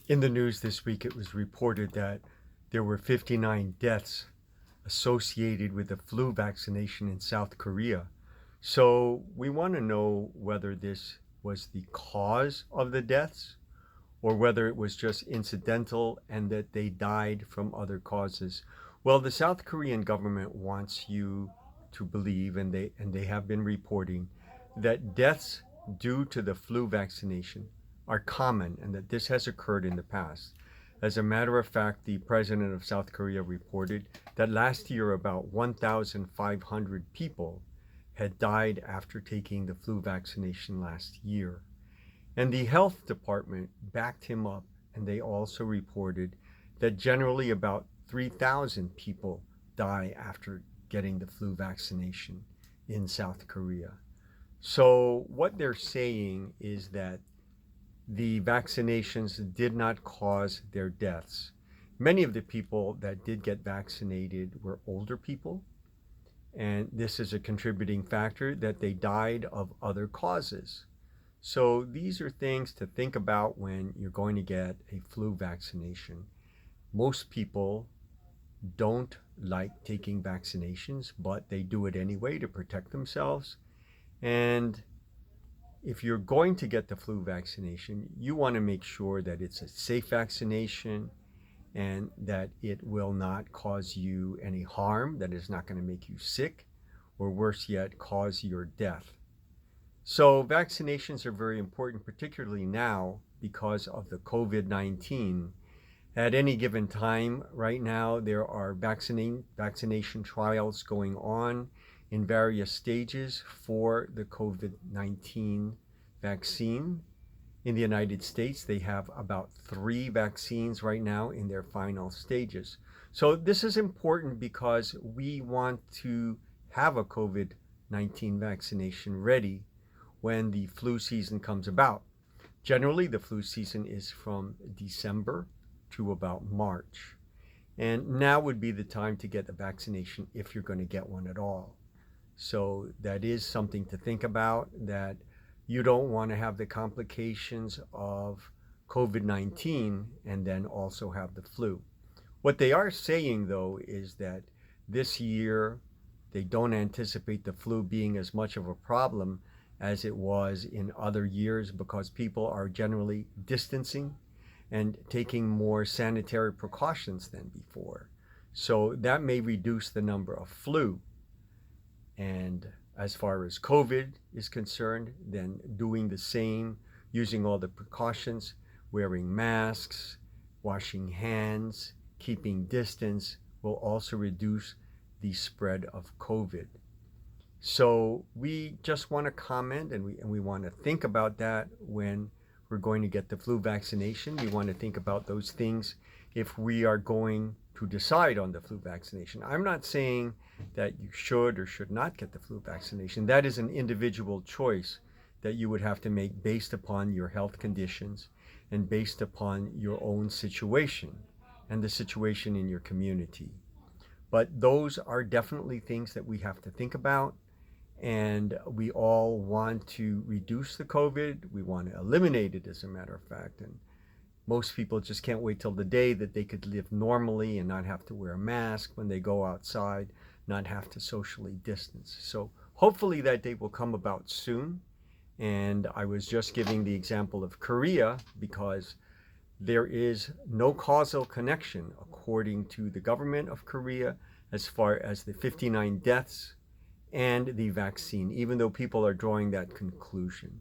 In the news this week, it was reported that there were 59 deaths associated with the flu vaccination in South Korea. So we want to know whether this was the cause of the deaths or whether it was just incidental and that they died from other causes. Well, the South Korean government wants you to believe, and they have been reporting, that deaths due to the flu vaccination are common and that this has occurred in the past. As a matter of fact, the president of South Korea reported that last year about 1,500 people had died after taking the flu vaccination last year. And the health department backed him up, and they also reported that generally about 3,000 people die after getting the flu vaccination in South Korea. So what they're saying is that the vaccinations did not cause their deaths. Many of the people that did get vaccinated were older people, and this is a contributing factor that they died of other causes. So these are things to think about when you're going to get a flu vaccination. Most people don't like taking vaccinations, but they do it anyway to protect themselves. And if you're going to get the flu vaccination, you want to make sure that it's a safe vaccination and that it will not cause you any harm, that it's not going to make you sick, or worse yet, cause your death. So vaccinations are very important, particularly now because of the COVID-19. At any given time, right now, there are vaccination trials going on in various stages for the COVID-19 vaccine. In the United States, they have about 3 vaccines right now in their final stages. So this is important because we want to have a COVID-19 vaccination ready when the flu season comes about. Generally, the flu season is from December to about March. And now would be the time to get the vaccination if you're going to get one at all. So that is something to think about, that you don't want to have the complications of COVID-19 and then also have the flu. What they are saying, though, is that this year they don't anticipate the flu being as much of a problem as it was in other years because people are generally distancing and taking more sanitary precautions than before. So that may reduce the number of flu. And as far as COVID is concerned, then doing the same, using all the precautions, wearing masks, washing hands, keeping distance will also reduce the spread of COVID. So we just want to comment, and we want to think about that when we're going to get the flu vaccination. We want to think about those things if we are going to decide on the flu vaccination. I'm not saying that you should or should not get the flu vaccination. That is an individual choice that you would have to make based upon your health conditions and based upon your own situation and the situation in your community. But those are definitely things that we have to think about. And we all want to reduce the COVID. We want to eliminate it, as a matter of fact. And most people just can't wait till the day that they could live normally and not have to wear a mask when they go outside, not have to socially distance. So hopefully that day will come about soon. And I was just giving the example of Korea because there is no causal connection, according to the government of Korea, as far as the 59 deaths and the vaccine, even though people are drawing that conclusion.